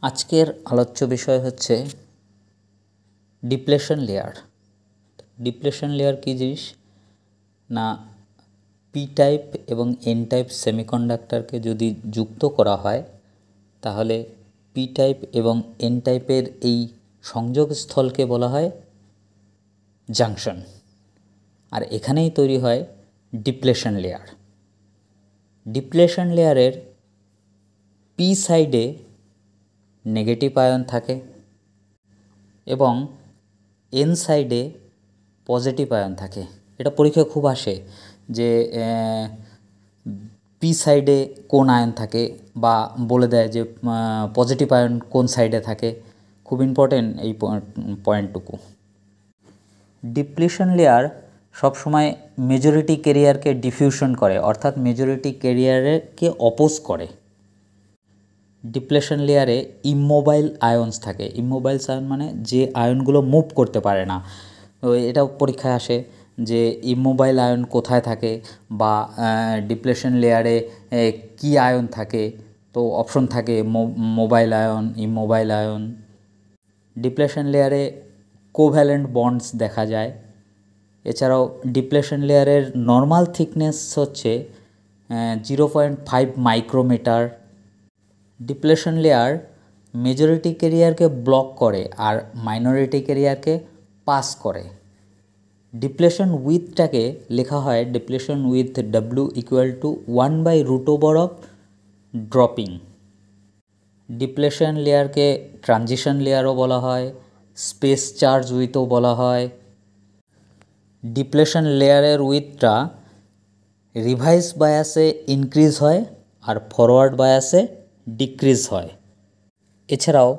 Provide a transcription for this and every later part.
আজকের আলোচ্য বিষয় হচ্ছে ডিপ্লেশন লেয়ার। ডিপ্লেশন লেয়ার কী জিনিস না, পি টাইপ এবং এন টাইপ সেমিকন্ডাক্টরকে যদি যুক্ত করা হয় তাহলে পি টাইপ এবং এন টাইপের এই সংযোগস্থলকে বলা হয় জাংশন, আর এখানেই তৈরি হয় ডিপ্লেশন লেয়ার। ডিপ্লেশন লেয়ারের পি সাইডে নেগেটিভ আয়ন থাকে এবং এন সাইডে পজিটিভ আয়ন থাকে। এটা পরীক্ষায় খুব আসে যে পি সাইডে কোন আয়ন থাকে বা বলে দেয় যে পজিটিভ আয়ন কোন সাইডে থাকে। খুব ইম্পর্টেন্ট এই পয়েন্টটুকু। ডিপ্লেশন লেয়ার সবসময় মেজরিটি ক্যারিয়ারকে ডিফিউশন করে, অর্থাৎ মেজরিটি ক্যারিয়ারকে অপোজ করে। ডিপ্লেশন লেয়ারে ইমোবাইল আয়নস থাকে। ইমোবাইলস আয়ন মানে যে আয়নগুলো মুভ করতে পারে না। এটাও পরীক্ষায় আসে যে ইমোবাইল আয়ন কোথায় থাকে বা ডিপ্লেশন লেয়ারে কি আয়ন থাকে। তো অপশন থাকে mobile ion, immobile ion. Depletion লেয়ারে কোভ্যালেন্ট বন্ডস দেখা যায়। এছাড়াও ডিপ্লেশন লেয়ারের নর্মাল থিকনেস হচ্ছে 0.5 মাইক্রোমিটার। ডিপ্লেশন লেয়ার মেজরিটি ক্যারিয়ারকে ব্লক করে আর মাইনরিটি ক্যারিয়ারকে পাস করে। ডিপ্লেশন উইথটাকে লেখা হয় depletion width W = 1/√of doping. Depletion লেয়ারকে ট্রানজিশন লেয়ারও বলা হয়, স্পেস চার্জ উইথও বলা হয়। ডিপ্লেশন লেয়ারের উইথটা রিভার্স বায়াসে ইনক্রিজ হয় আর ফরওয়ার্ড বায়াসে ডিক্রিজ হয়। এছাড়াও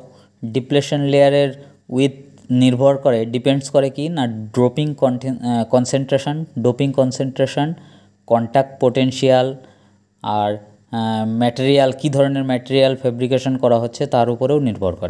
ডিপ্লেশন লেয়ারের উইথ নির্ভর করে, ডিপেন্ডস করে কি না, ডোপিং কনসেন্ট্রেশন, কন্ট্যাক্ট পোটেনশিয়াল আর ম্যাটেরিয়াল, কী ধরনের ম্যাটেরিয়াল ফেব্রিকেশন করা হচ্ছে তার উপরেও নির্ভর করে।